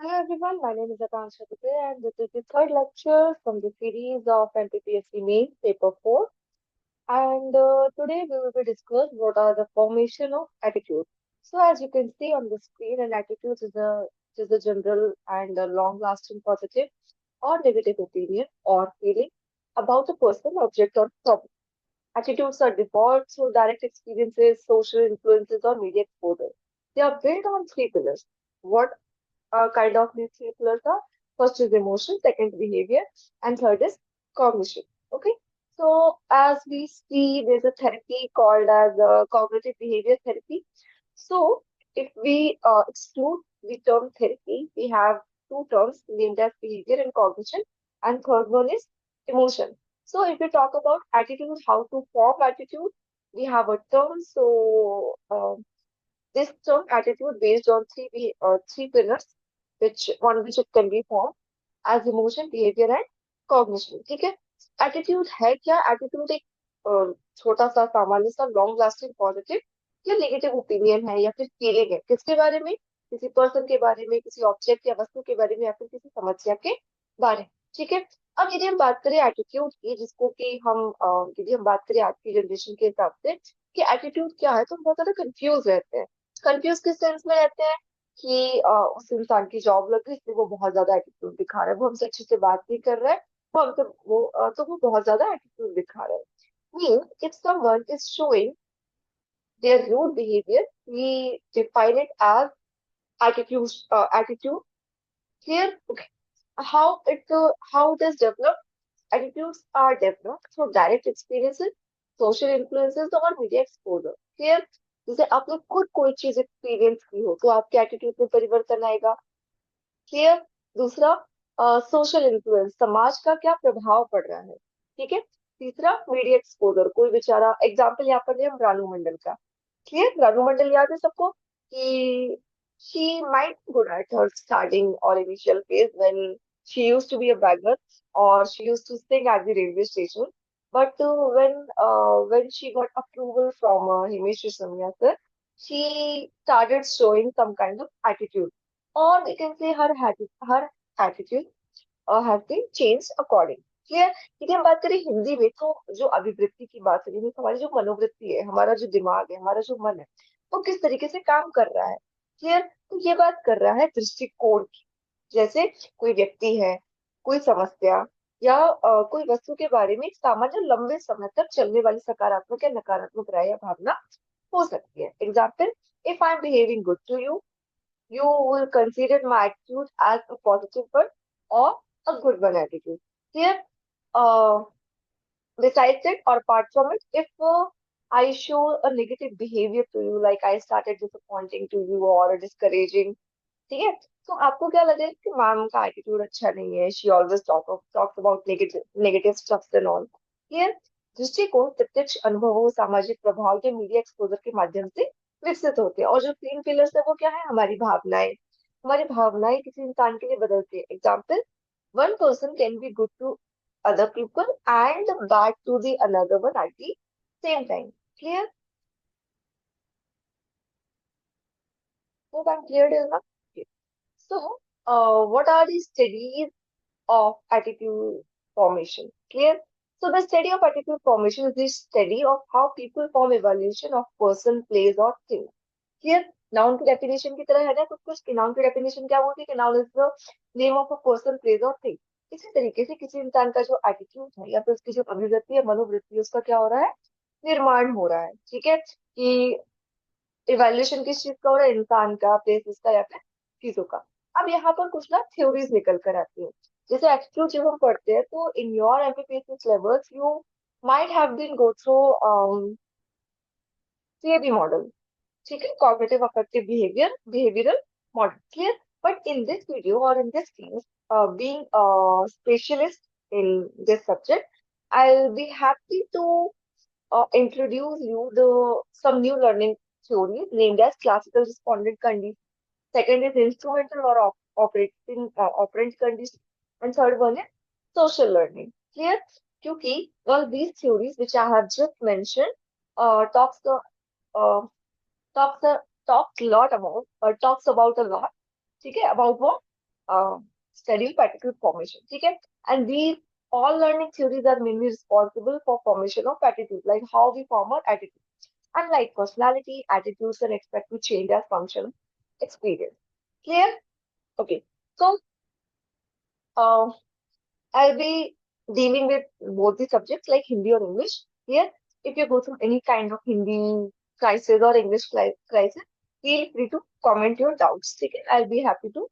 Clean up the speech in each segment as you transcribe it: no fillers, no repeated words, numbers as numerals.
Hi everyone, my name is Akansha today and this is the third lecture from the series of NPPSC Mains Paper 4. And today we will be discuss what are the formation of attitude. So as you can see on the screen, an attitude is a general and a long-lasting positive or negative opinion or feeling about a person, object, or topic. Attitudes are default through direct experiences, social influences, or media exposure. They are built on three pillars. What kind of these three pillars are. First is emotion, second behavior, and third is cognition. Okay. So as we see, there's a therapy called as cognitive behavior therapy. So if we exclude the term therapy, we have two terms named as behavior and cognition, and third one is emotion. So if we talk about attitude, how to form attitude, we have a term. So this term attitude based on three pillars, which it can be formed as emotion, behavior and cognition. ठीक है. Attitude है क्या? Attitude एक छोटा सा सामान्य सा long lasting positive या नेगेटिव ओपिनियन है या फिर फीलिंग है किसके बारे में? किसी पर्सन के बारे में, किसी ऑब्जेक्ट या वस्तु के बारे में या फिर किसी समस्या के बारे में. ठीक है. अब यदि हम बात करें एटीट्यूड की, जिसको कि यदि हम बात करें आज की जनरेशन के हिसाब से कि एटीट्यूड क्या है, तो हम बहुत ज्यादा कंफ्यूज रहते हैं. कंफ्यूज किस सेंस में रहते हैं कि उस इंसान की जॉब लग गई इसलिए वो बहुत ज्यादा एटीट्यूड दिखा रहा है, वो हमसे अच्छे से बात नहीं कर रहा है, तो वो बहुत ज्यादा एटीट्यूड दिखा रहा है. Mean if someone is showing their rude behaviour, we define it as attitude. Clear? how how it is developed. Attitudes are developed through direct experiences, social influences और media exposure. Clear? जैसे आपने खुद कोई चीज experience की हो तो आपके एटीट्यूड में परिवर्तन आएगा. क्लियर? दूसरा, सोशल इन्फ्लुएंस, समाज का क्या प्रभाव पड़ रहा है. ठीक है. तीसरा, मीडिया एक्सपोजर, कोई बेचारा, एग्जाम्पल यहाँ पर हम रानू मंडल का. क्लियर? रानू मंडल याद है सबको कि she might be good at her starting or initial phase when she used to be a beggar or she used to sing at the railway station. But when she got approval from Himesh Reshammiya sir, she started showing some kind of attitude, or we can say her attitude has been changed according. Clear? ठीक है. हम बात करें हिंदी में तो जो अभिवृत्ति की बात करें, तो हमारी जो मनोवृत्ति है, हमारा जो दिमाग है, हमारा जो मन है, वो किस तरीके से काम कर रहा है. क्लियर? तो ये बात कर रहा है दृष्टिकोण की. जैसे कोई व्यक्ति है, कोई समस्या या कोई वस्तु के बारे में एक सामान्य लंबे समय तक चलने वाली सकारात्मक या नकारात्मक राय या भावना हो सकती है. Example, if I am behaving good to you, you will consider my attitude as a positive one or a good one attitude. Here, uh, besides it or apart from it, if I show a negative behavior to you, like I started disappointing to you or discouraging, ठीक है, तो आपको क्या लगेगा कि ma'am का attitude अच्छा नहीं है, she always talks about negative stuffs and all. Clear? दृष्टिकोण प्रत्यक्ष अनुभवों, सामाजिक प्रभाव या मीडिया एक्सपोजर के माध्यम से विकसित होते हैं. और जो तीन पिलर्स है वो क्या है? हमारी भावनाएं. हमारी भावनाएं किसी इंसान के लिए बदलती है. Example, one person can be good to other people and bad to the another one at the same time. Clear? Hope I am clear enough. So, what are the studies of attitude formation? Clear? So, the study of attitude formation is the study of how people form evaluation of person, place or thing. Clear? Noun की definition की तरह है ना कुछ कुछ. Noun की definition क्या बोलती है कि noun is the name of a person, place और थिंग. इसी तरीके से किसी इंसान का जो एटीट्यूड है या फिर उसकी जो अभिव्यक्ति है, मनोवृत्ति है, उसका क्या हो रहा है? निर्माण हो रहा है. ठीक है. कि इवेल्युएशन किस चीज का हो रहा है? इंसान का, प्लेसेस का या फिर चीजों का. अब यहाँ पर कुछ ना थ्योरीज निकल कर आती है. जैसे एटीट्यूड जब हम पढ़ते हैं तो in your MPPS levels you might have been go through CAB model. ठीक है. Cognitive affective behavioural model. Clear? But in this video और in this class, being a specialist in this subject, I'll be happy to introduce you the some new learning theories named as classical respondent condition. Second is instrumental or operant condition, and third one is social learning. Clear? क्योंकि all these theories which I have just mentioned talks uh, talks a talks a lot about talks about a lot. ठीक है. About what? study of attitude formation. ठीक है? And these all learning theories are mainly responsible for formation of attitude, like how we form our attitude. Unlike personality, attitudes are expected to change as function of experience. Clear? Okay. So, uh, I'll be dealing with both the subjects like Hindi or English. Here, if you go through any kind of Hindi crisis or English crisis, feel free to comment your doubts. ठीक है? I'll be happy to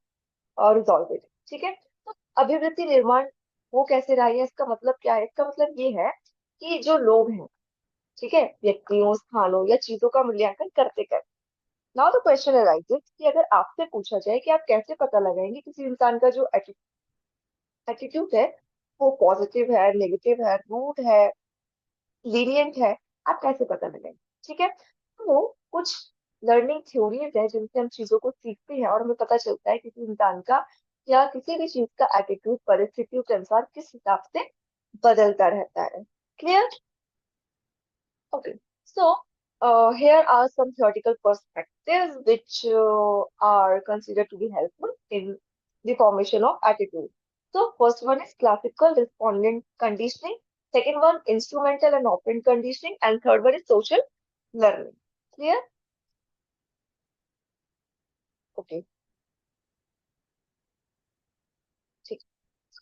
resolve it. ठीक है? तो अभिवृत्ति निर्माण वो कैसे रहा है? इसका मतलब क्या है? इसका मतलब ये है कि जो लोग हैं, ठीक है, व्यक्तियों, स्थानों या चीजों का मूल्यांकन करते करते, नाउ द क्वेश्चन अराइजेस कि अगर आपसे पूछा जाए कि आप कैसे पता लगाएंगे किसी इंसान का जो एटीट्यूड है वो पॉजिटिव है, नेगेटिव है, रूड है, लीनियंट है, आप कैसे पता लगाएंगे? ठीक है? तो कुछ लर्निंग थ्योरीज है जिनसे हम चीजों को सीखते हैं और हमें पता चलता है किसी इंसान का या किसी भी चीज का एटीट्यूड परिस्थितियों के अनुसार किस हिसाब से बदलता रहता है. Clear? Okay, so here are some theoretical perspectives which are considered to be helpful in the formation of attitude. So first one is classical respondent conditioning, second one instrumental and operant conditioning, and third one is social learning. Clear? Okay. ठीक.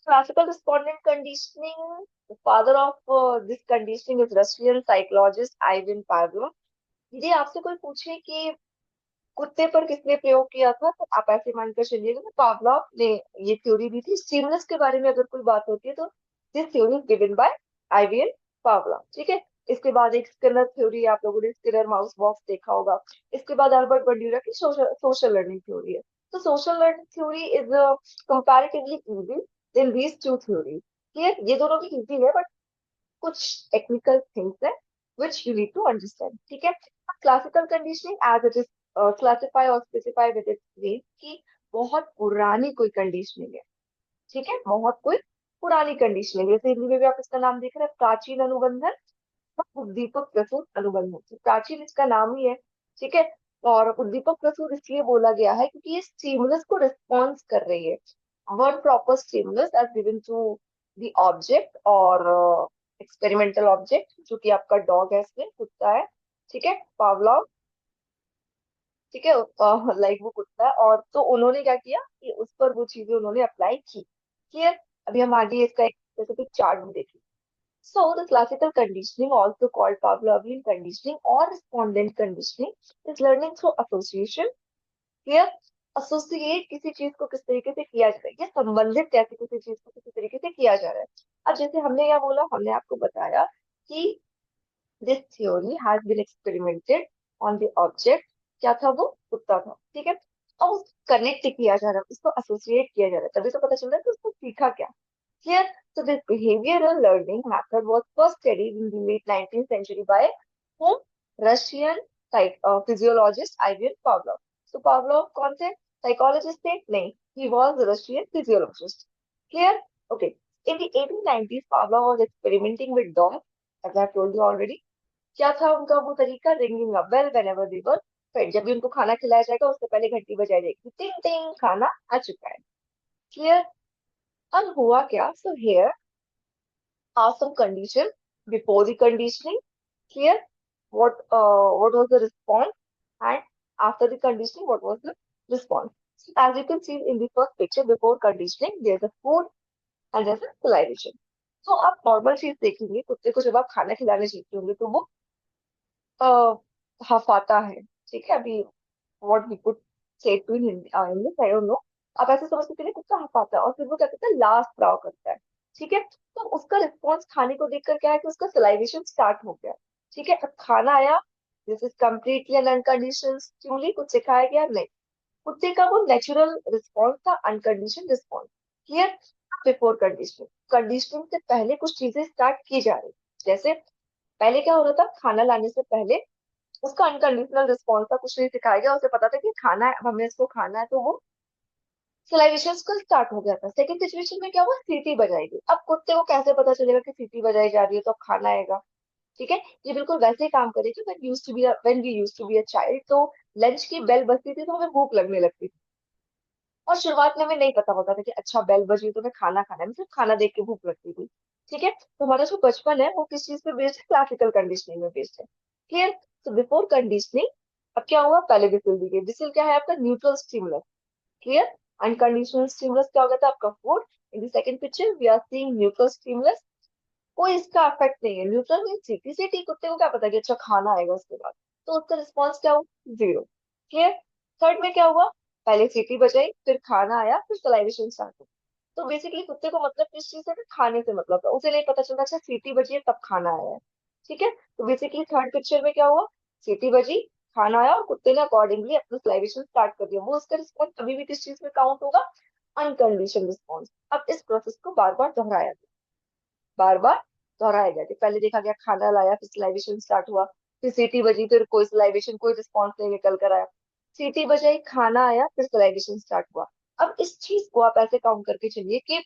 Classical respondent conditioning, the father of this conditioning is Russian psychologist Ivan Pavlov. यदि आपसे कोई पूछे कि कुत्ते पर किसने प्रयोग किया था तो आप ऐसे मानकर चलिएगा कि पावलोव ने ये थ्योरी दी थी. स्टिमुलस के बारे में अगर कोई बात होती है तो this theory is given by Ivan Pavlov. ठीक है? इसके बाद एक स्किनर थ्योरी, आप लोगों ने स्किनर माउस बॉक्स देखा होगा. इसके बाद अल्बर्ट बंडूरा की सोशल लर्निंग थ्योरी है. तो social learning theory is comparatively easy than these two theory. Clear? ये दोनों भी इजी है बट कुछ टेक्निकल थिंग्स है which you need to understand. ठीक है? Classical conditioning as it is classify और स्पेसिफाई विद इट्स नेम कि बहुत पुरानी कोई कंडीशनिंग है. ठीक है? बहुत कोई पुरानी कंडीशनिंग, जैसे हिंदी में भी आप इसका नाम देख रहे हैं, प्राचीन अनुबंधन, उद्दीपक प्रसूत अनुबंधन. तो प्राचीन इसका नाम ही है. ठीक है? और उद्दीपक प्रसूत इसलिए बोला गया है क्योंकि ये स्टिमुलस को रिस्पॉन्स कर रही है. One proper stimulus as given to the object और एक्सपेरिमेंटल ऑब्जेक्ट जो कि आपका डॉग है, इसमें कुत्ता है. ठीक है? पावलोव. ठीक है? लाइक वो कुत्ता है और तो उन्होंने क्या किया कि उस पर वो चीजें उन्होंने अप्लाई की. क्लियर? अभी हम आगे इसका एक स्पेसिफिक चार्ट भी देखेंगे. So the classical conditioning, also called Pavlovian conditioning or respondent conditioning, is learning through association. Here, associate किसी चीज को किस तरीके से किया जा रहा है, या संबंधित कैसे किसी चीज को किसी तरीके से किया जा रहा है. अब जैसे हमने क्या बोला, हमने आपको बताया कि this theory has been experimented on the object. क्या था वो? कुत्ता था. ठीक है? और कनेक्ट किया जा रहा है, उसको एसोसिएट किया जा रहा है, तभी तो पता चल रहा है कि उसको सीखा क्या. Here, so this behavioral learning method was first studied in the late 19th century by whom? Russian physiologist Ivan Pavlov. So Pavlov कौन थे? Psychologist थे? नहीं, he was a Russian physiologist. Clear? Okay. In the 1890s, Pavlov was experimenting with dogs, as I have told you already. क्या था उनका वो तरीका? Ringing a bell whenever they were fed. जब भी उनको खाना खिलाया जाएगा उससे पहले घंटी बजाई जाएगी, टिंग टिंग, खाना आ चुका है. क्लियर? अब हुआ क्या? So here are some conditions before the conditioning. Clear? What was the response, and after the conditioning what was the response? So as you can see in the first picture, before conditioning there's a food and there's a salivation. तो आप normal चीज देखेंगे, कुत्ते को जब आप खाना खिलाने सीखते होंगे तो वो हफाता है. ठीक है? अभी what we could say to in English, I don't know. आप ऐसे समझ सकते हैं कुत्ता हफाता है और फिर वो क्या करता है? लास्ट फ्राव करता है. ठीक है? तो उसका रिस्पॉन्स खाने को देखकर क्या है कि उसका सलाइवेशन स्टार्ट हो गया. ठीक है? अब खाना आया, this is completely N unconditional stimuli, कुछ सिखाया गया नहीं. कुत्ते का वो नेचुरल रिस्पॉन्स था, unconditional response. Clear? Before conditioning, conditioning से पहले कुछ चीजें स्टार्ट की जा रही. जैसे पहले क्या हो रहा था? खाना लाने से पहले उसका अनकंडीशनल रिस्पॉन्स था, कुछ नहीं सिखाया गया, उसे पता था कि खाना है, अब हमें इसको खाना है, तो वो सिलाइवेशन का स्टार्ट हो गया था. सेकंड सिचुएशन में क्या हुआ? सीटी बजाई गई. अब कुत्ते को कैसे पता चलेगा कि सीटी बजाई जा रही है तो अब खाना आएगा? ठीक है? ये बिल्कुल वैसे ही काम करेगी when we used to be a child. तो लंच की बेल बजती थी तो हमें भूख लगने लगती थी. और शुरुआत में हमें नहीं पता होता था कि अच्छा बेल बजी तो मैं खाना खाना है, मतलब खाना देख के भूख लगती थी। ठीक है, तो हमारा जो बचपन है वो किस चीज पे बेस्ड है, क्लासिकल कंडीशनिंग में बेस्ड है। क्लियर। तो बिफोर कंडीशनिंग अब क्या हुआ, पहले विसिल दी गई। विसिल क्या है आपका, neutral stimulus. Clear. Unconditional stimulus क्या हो गया था आपका, food. In the second picture we are seeing neutral stimulus, कोई इसका इफेक्ट नहीं है। न्यूट्रल मीन सीटी सीटी, कुत्ते को क्या पता कि अच्छा खाना आएगा उसके बाद, तो उसका रिस्पॉन्स क्या हुआ, जीरो। क्लियर। थर्ड में क्या हुआ, पहले सीटी बजाई, फिर खाना आया, फिर सलाइवेशन स्टार्ट हुआ। तो बेसिकली कुत्ते को मतलब किस चीज से, खाने से मतलब है, उसे नहीं पता चलता अच्छा सीटी बजी है तब खाना आया है। ठीक है, तो बेसिकली थर्ड पिक्चर में क्या हुआ, सीटी बजी, खाना आया, और कुत्ते ने अकॉर्डिंगली अपना सलाइवेशन स्टार्ट कर दिया। वो उसका रिस्पॉन्स अभी भी किस चीज में काउंट होगा, अनकंडीशनल रिस्पॉन्स। अब इस प्रोसेस को बार बार दोहराया, बार बार दोहराया गया कि पहले देखा गया खाना लाया, फिर सलाइवेशन स्टार्ट हुआ, फिर सीटी बजी, फिर कोई सलाइवेशन कोई रिस्पॉन्स नहीं निकल कर आया, सीटी बजाई, खाना आया, फिर सलाइवेशन स्टार्ट हुआ। अब इस चीज को आप ऐसे काउंट करके चलिए कि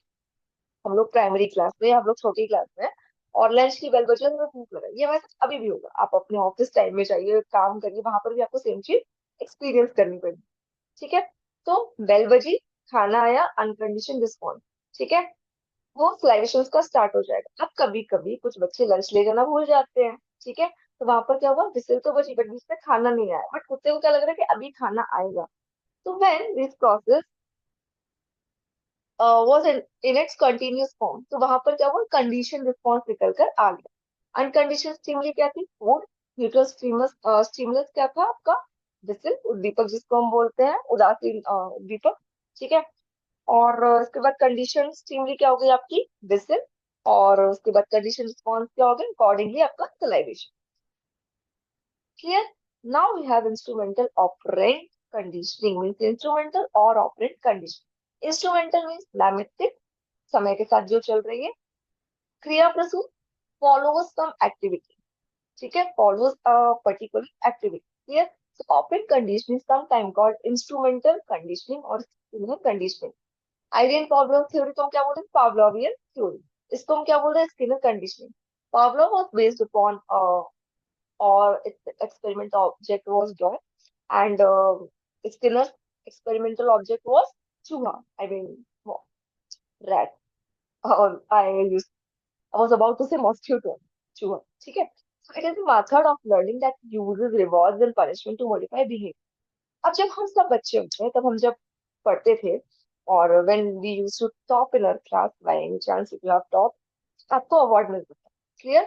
हम लोग प्राइमरी क्लास में, हम लोग छोटी क्लास में हैं, और लंच की बेल बजी और हमें भूख लगा, ये वैसे अभी भी होगा। आप अपने ऑफिस टाइम में जाइए, काम करिए, वहां पर भी आपको सेम चीज एक्सपीरियंस करनी पड़ेगी। ठीक है, तो बेल बजी, खाना आया, अनकंडीशन रिस्पॉन्स। ठीक है, वो स्लाइवेशंस का स्टार्ट हो जाएगा। अब कभी कभी कुछ बच्चे लंच ले जाना भूल जाते हैं। ठीक है, तो वहां पर क्या हुआ, विसिल तो बजी बट बीच में खाना नहीं आया, बट कुत्ते को क्या लग रहा है कि अभी खाना आएगा। तो when this process was in its continuous form, तो वहां पर क्या हुआ, कंडीशन रिस्पॉन्स निकल कर आ गया। अनकंडीशनल स्टिमुली क्या थी, फूड। न्यूट्रल स्टिमुलस, स्टिमुलस क्या था आपका, विसिल, उद्दीपक जिसको हम बोलते हैं, उदासीन उद्दीपक। ठीक है, और उसके बाद कंडीशन स्टिमुली क्या हो गई आपकी, विसिल। और उसके बाद कंडीशन रिस्पॉन्स क्या हो गया, अकॉर्डिंगली आपका salivation. Clear. Now we have instrumental operant conditioning, means instrumental और ऑपरेंट कंडीशनिंग। इंस्ट्रूमेंटल मीन्स नैमित्तिक, समय के साथ जो चल रही है। क्रिया प्रसूत, फॉलोज सम एक्टिविटी। ठीक है, follows a particular activity. Clear. So operant conditioning sometime called instrumental conditioning और stimulus conditioning. Ideal Pavlov theory को हम क्या बोलते हैं, पावलोवियन थ्योरी। इसको हम क्या बोल रहे हैं, Skinner conditioning. Pavlov was based upon or its experimental object was dog, and Skinner's experimental object was chूहा. I mean, rat. I was about to say mosquito. चूहा. ठीक है. So it is a method of learning that uses rewards and punishment to modify behavior. अब जब हम सब बच्चे होते हैं, तब हम जब पढ़ते थे, और when we used to top in our class, by any chance if you have top, आपको अवार्ड मिलता था। क्लियर।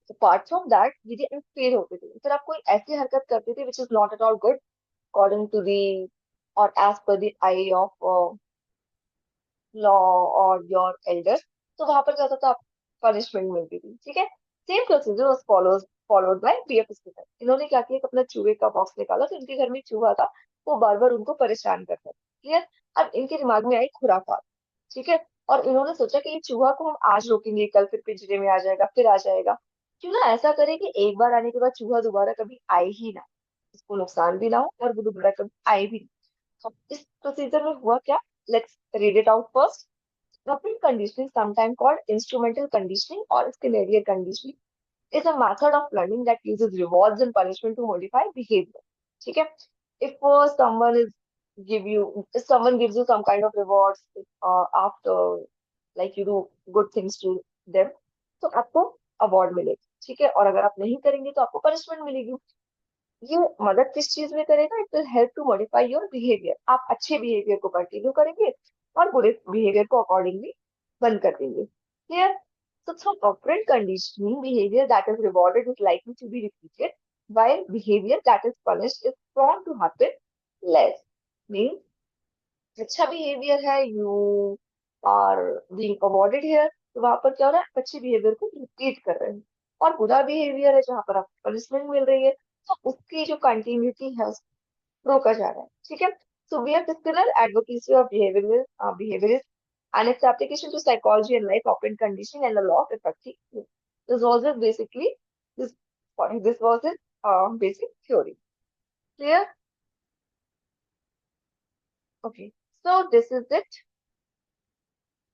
अपार्ट फ्रॉम दैट यदि आप फेल होते थे, फिर आप कोई ऐसी हरकत करते थे which is not at all good according to the और as per the eye of law और योर एल्डर, तो वहां पर क्या होता था, पनिशमेंट मिलती थी। ठीक है, same procedure was followed by BF Skinner. इन्होंने क्या किया, अपना चूहे का बॉक्स निकाला, तो इनके घर में एक चूहा था, वो बार बार उनको परेशान करता था। क्लियर। अब इनके दिमाग में आई खुरापात। ठीक है, और इन्होंने सोचा कि ये चूहा को हम आज रोकेंगे, कल फिर पिंजरे में आ जाएगा, फिर आ जाएगा। क्यों ना ऐसा करें कि एक बार आने के बाद चूहा दोबारा कभी आए ही ना, इसको नुकसान भी ना हो और वो दोबारा कभी आए भी नहीं। तो इस प्रोसीजर में हुआ क्या, let's read it out first. Rapid conditioning, sometimes called instrumental conditioning or scenario conditioning, is a method of learning that uses rewards and punishment to modify behavior. ठीक है, if someone is give you, if someone gives you some kind of rewards after like you do good things to them, तो आपको award मिलेगा। ठीक है, और अगर आप नहीं करेंगे तो आपको पनिशमेंट मिलेगी। ये मदद किस चीज में करेगा, it will help to modify your behaviour. आप अच्छे बिहेवियर को कंटिन्यू करेंगे और बुरे बिहेवियर को अकॉर्डिंगली बंद कर देंगे। Clear. So through operant conditioning, behavior that is rewarded is likely to be repeated, while behavior that is punished is prone to happen less. Means अच्छा बिहेवियर है, you are being awarded here, तो वहां पर क्या हो रहा है, अच्छे बिहेवियर को रिपीट कर रहे हैं। और बुरा बिहेवियर है जहां पर आपको पनिशमेंट मिल रही है, तो उसकी जो कंटिन्यूटी है उसको रोका जा रहा है। ठीक है, so we have Skinner advocacy of behaviour and its application to psychology and life operant conditioning and the law of effective. This was his basically this this was his basic theory. Clear? Okay. So this is it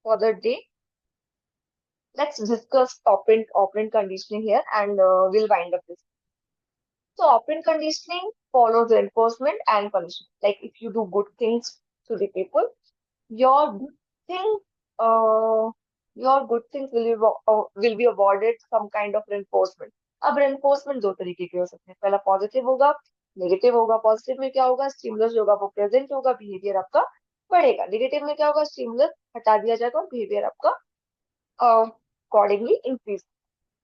for the day. Let's discuss operant conditioning here, and we'll wind up this. So operant conditioning follows reinforcement and punishment. Like if you do good things to the people. Your good thing, your good things will be awarded some kind of reinforcement. अब reinforcement दो तरीके के हो सकते हैं, पहला positive होगा, negative होगा। पॉजिटिव में क्या होगा, स्टिमुलस जो होगा वो प्रेजेंट होगा, बिहेवियर आपका बढ़ेगा। नेगेटिव में क्या होगा, स्टिमुलस हटा दिया जाएगा और बिहेवियर आपका अकॉर्डिंगली इंक्रीज।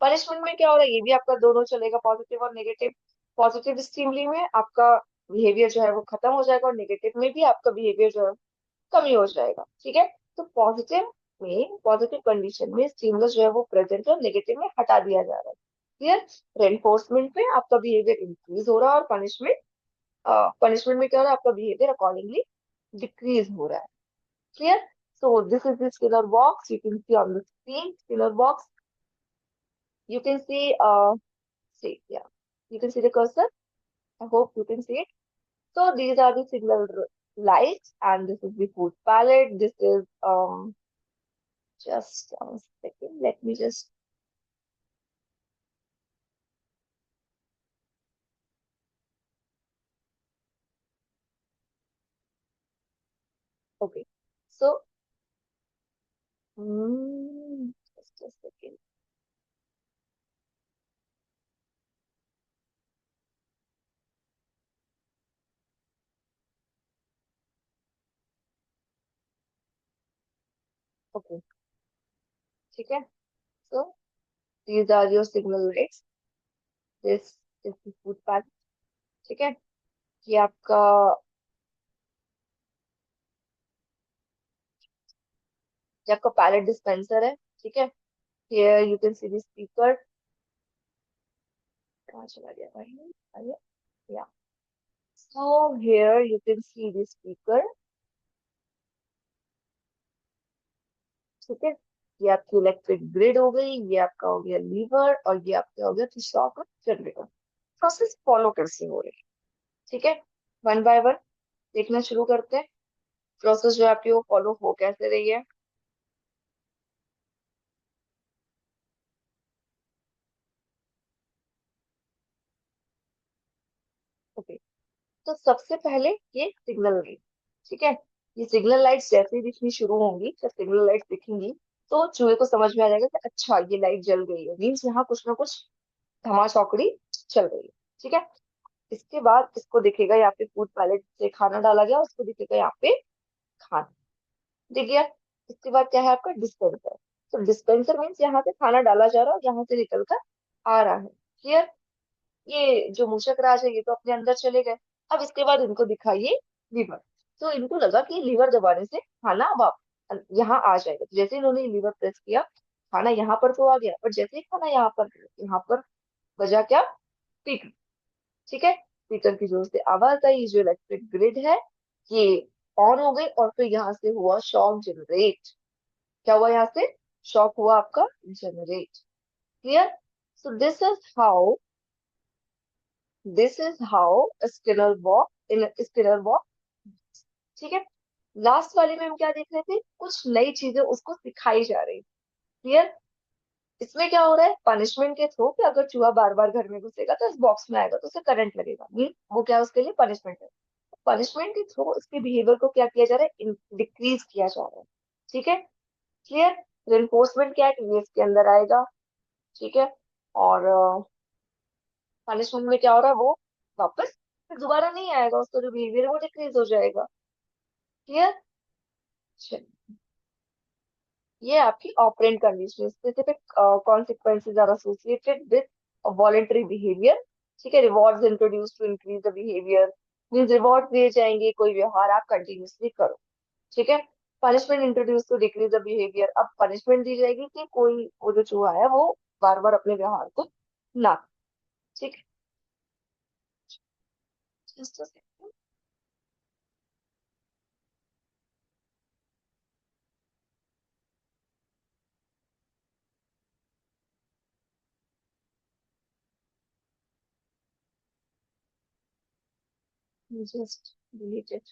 पनिशमेंट में क्या हो रहा है, ये भी आपका दोनों चलेगा, पॉजिटिव और नेगेटिव। पॉजिटिव स्टिमुली में आपका बिहेवियर जो है वो खत्म हो जाएगा और नेगेटिव में भी आपका बिहेवियर जो है कमी हो जाएगा। ठीक है, तो पॉजिटिव में, पॉजिटिव कंडीशन में स्टिमुलस जो है वो प्रेजेंट है और नेगेटिव में हटा दिया जा रहा है। क्लियर। रेनफोर्समेंट में आपका बिहेवियर इंक्रीज हो रहा है और पनिशमेंट, पनिशमेंट में क्या हो रहा है, आपका बिहेवियर अकॉर्डिंगली डिक्रीज हो रहा है। Clear. So this is the Skinner box. You can see on the screen, Skinner box. You can see, yeah, you can see the cursor. I hope you can see it. So these are the signal lights, and this is the food palette. This is just a second. Let me just, okay. So just a second. Okay, ठीक है. So these are your signal lights. This is the food palette. ठीक है. ये आपका, ये आपका palette dispenser है. ठीक है. Here you can see the speaker. कहाँ चला गया भाई? अरे, yeah. So here you can see the speaker. ठीक है. ये आपकी इलेक्ट्रिक ग्रिड हो गई, ये आपका हो गया लीवर, और ये आपका हो गया शॉक जनरेटर. प्रोसेस फॉलो कैसे हो रही है? ठीक है, वन बाय वन देखना शुरू करते हैं. प्रोसेस जो है आपकी वो फॉलो हो कैसे रही है. ओके, तो सबसे पहले ये सिग्नल लाइट. ठीक है, ये सिग्नल लाइट्स जैसे ही दिखनी शुरू होंगी, जब सिग्नल लाइट्स दिखेंगी तो चूहे को समझ में आ जाएगा कि अच्छा ये लाइट जल गई है, मीन्स यहाँ कुछ ना कुछ धमाचौकड़ी चल रही है. ठीक है. इसके बाद इसको दिखेगा यहाँ पे फूड पैलेट से खाना डाला गया, उसको दिखेगा यहाँ पे खाना दिख गया. इसके बाद क्या है आपका डिस्पेंसर. तो डिस्पेंसर मीन्स यहाँ पे खाना डाला जा रहा है और यहाँ से निकल कर आ रहा है. क्लियर. ये जो मूषक राज है ये तो अपने अंदर चले गए. अब इसके बाद इनको दिखाइए लीवर. तो इनको लगा कि लीवर दबाने से खाना वापस यहाँ आ जाएगा. तो जैसे इन्होंने लीवर प्रेस किया, खाना यहाँ पर तो आ गया, पर जैसे ही खाना यहाँ पर बजा क्या, स्पीकर. ठीक है, स्पीकर की जोर से आवाज आई, जो इलेक्ट्रिक ग्रिड है ये ऑन हो गई और फिर यहाँ से हुआ शॉक जनरेट. क्या हुआ यहाँ से, शॉक हुआ आपका generate. Clear. So this is how Skinner walk in Skinner walk. ठीक है. लास्ट वाले में हम क्या देख रहे थे, कुछ नई चीजें उसको सिखाई जा रही. क्लियर. इसमें क्या हो रहा है, पनिशमेंट के थ्रू कि अगर चूहा बार बार घर में घुसेगा तो इस बॉक्स में आएगा तो उसे करंट लगेगा, मीन वो क्या है, उसके लिए पनिशमेंट है. पनिशमेंट के थ्रू उसके बिहेवियर को क्या किया जा रहा है, डिक्रीज किया जा रहा है. ठीक है. क्लियर. रेनफोर्समेंट क्या है कि ये इसके अंदर आएगा. ठीक है. और पनिशमेंट में क्या हो रहा है, वो वापस फिर दोबारा नहीं आएगा, उसका जो बिहेवियर है वो डिक्रीज हो जाएगा. क्लियर. ये आपकी operant condition. Specific consequences are associated with voluntary behaviour. ठीक है. Rewards introduce to increase the behaviour, means reward दिए जाएंगे, कोई व्यवहार आप कंटिन्यूसली करो. ठीक है. Punishment introduce to decrease the behaviour. अब पनिशमेंट दी जाएगी कि कोई वो जो चूहा है वो बार बार अपने व्यवहार को ना. ठीक है. Just a second. Just delete it.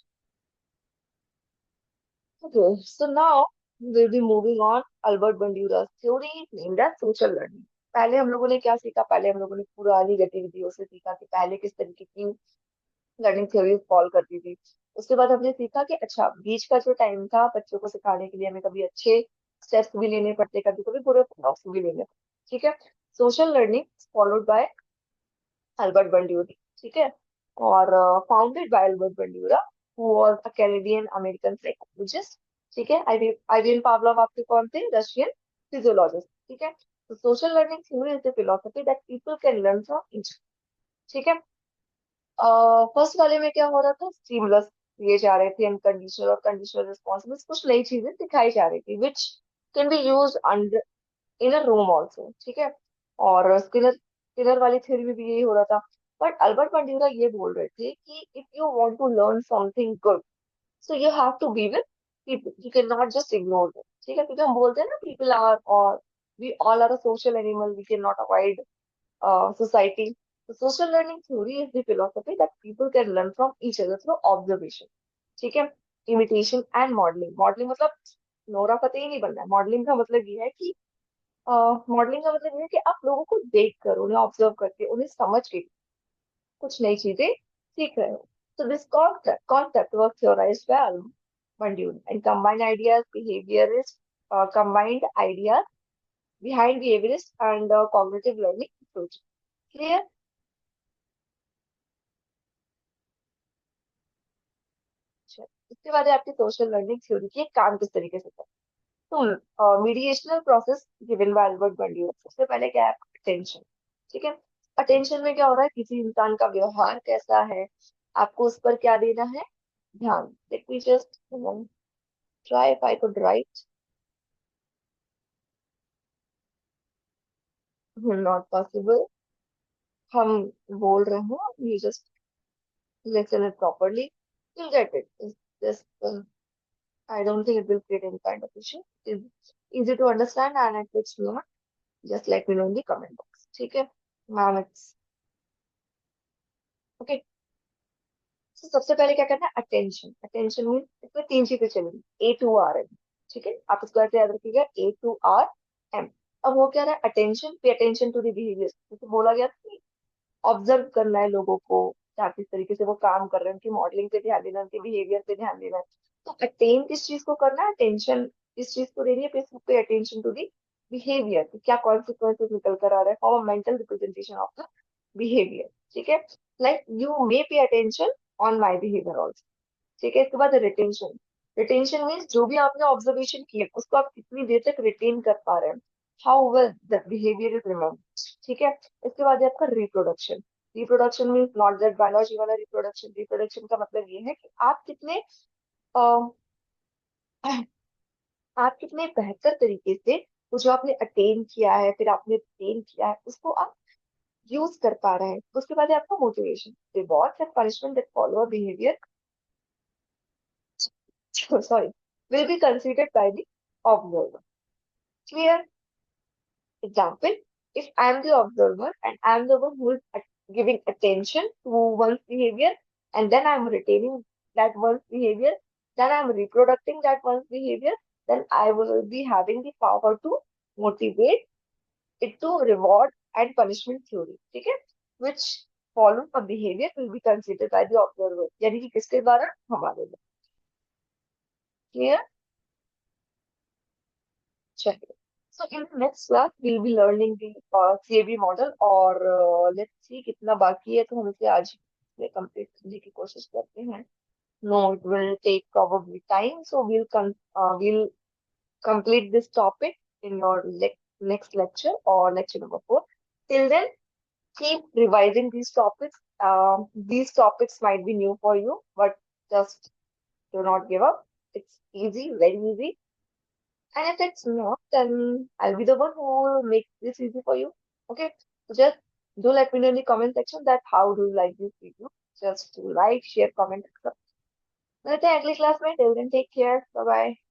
Okay, so now we'll be moving on Albert Bandura's theory named as social learning. पहले हम लोगों ने क्या सीखा, पहले हम लोगों ने पुरानी गतिविधियों से सीखा कि पहले किस तरीके की लर्निंग थ्योरी फॉलो करती थी। उसके बाद हमने सीखा कि अच्छा बीच का जो टाइम था बच्चों को सिखाने के लिए हमें कभी अच्छे स्टेप्स भी लेने पड़ते, कभी कभी बुरे प्रॉब्स भी लेने पड़ते, ठीक है। Social learning followed by Albert Bandura, ठीक है, और founded by Albert Bandura, who was a Canadian American psychologist, ठीक है। आइवियन पावलोव आपके कौन थे? रशियन फिजियोलॉजिस्ट, ठीक है। तो social learning theory is the philosophy that people can learn from each, ठीक है। फर्स्ट वाले में क्या हो रहा था? स्टिमुलस दिए जा रहे थे, अनकंडीशनल और कंडीशनल रिस्पॉन्सिबल, कुछ नई चीजें दिखाई जा रही थी which can be use under in a room also, ठीक है। और स्किनर स्किनर वाली थ्योरी में भी यही हो रहा था। बट अल्बर्ट बंडीरा ये बोल रहे थे कि if you want to learn something good, so you have to be with people, you can not just ignore them, ठीक है। क्योंकि हम बोलते हैं ना, पीपल आर, और we all are a social animal, we can not avoid society. The social learning theory is the philosophy that people can learn from each other through observation. ठीक है। इमिटेशन एंड मॉडलिंग, मॉडलिंग मतलब Nora Fatehi नहीं बनना है। Modelling का मतलब ये है कि मॉडलिंग का मतलब ये है कि आप लोगों को देख कर, उन्हें ऑब्जर्व करके, उन्हें समझ के कुछ नई चीजें सीख रहे हो। So this concept was theorized by Alban Bandura and combined ideas behind behaviorist and cognitive learning approach. Clear? अच्छा, इसके बाद है आपकी सोशल लर्निंग थ्योरी की काम किस तरीके से करती है। तो मीडिएशनल प्रोसेस गिवन बाय एल्बर्ट बंडीवर। सबसे पहले क्या है? अटेंशन, ठीक है। अटेंशन में क्या हो रहा है? किसी इंसान का व्यवहार कैसा है, आपको उस पर क्या देना है? ध्यान। Let me just try if I could write. Not possible. हम बोल रहे हैं, you just listen it properly, you'll get it. It's just I don't think it will create any kind of issue. It's easy to understand, and if it's not, just let me know in the comment box. ठीक है ma'am? It's okay. तो सबसे पहले क्या करना है? Attention. Attention mean इसमें तीन चीजें चलेंगी, A to R M, ठीक है। आप इसको ऐसे याद रखिएगा, A to R M। अब वो क्या रहा है? अटेंशन, पे अटेंशन टू द बिहेवियर, जैसे बोला गया था कि ऑब्जर्व करना है लोगों को, क्या किस तरीके से वो काम कर रहे हैं, उनकी मॉडलिंग पे ध्यान देना, उनके बिहेवियर पे ध्यान देना है। तो अटेन किस चीज को करना है? अटेंशन इस चीज को देनी है, pay attention to the behaviour, क्या कॉन्सिक्वेंसेस निकल कर आ रहा है, for mental representation of the behaviour, ठीक है। Like you may pay attention on my behaviour also, ठीक है। इसके बाद रिटेंशन। रिटेंशन मीन्स जो भी आपने ऑब्जर्वेशन किया उसको आप कितनी देर तक रिटेन कर पा रहे हैं, how well the behaviour is remember, ठीक है। इसके बाद है आपका reproduction. Reproduction means not that biology वाला रिप्रोडक्शन। रिप्रोडक्शन का मतलब ये है कि आप कितने अ, आप कितने बेहतर तरीके से वो जो आपने अटेन किया है, फिर आपने रिटेन किया है, उसको आप यूज कर पा रहे हैं। उसके बाद है आपका motivation. Reward and punishment that follow a behaviour sorry, will be considered by the observer. Clear? Example, if I am the observer and I am the one who is giving attention to one's behavior, and then I am retaining that one's behavior, then I am reproducing that one's behavior, then I will be having the power to motivate it to reward and punishment theory, ठीक है? Which follow a behavior will be considered by the observer. यानी कि किसके द्वारा? हमारे द्वारा। Clear? चलिए। So in the next class we'll be learning the CAB model, और let's see कितना बाकी है, तो हम इसे आज कंप्लीट करने की कोशिश करते हैं। No, it will take probably time, so we'll complete this topic in your next lecture, or lecture number 4. Till then, keep revising these topics. These topics might be new for you, but just do not give up. It's easy, very easy. And if it's not, then I'll be the one who will make this easy for you. Okay? So just do let me know in the comment section that how do you like this video. Just like, share, comment, etc. मिलते हैं अगली class में। Till then, take care. Bye bye.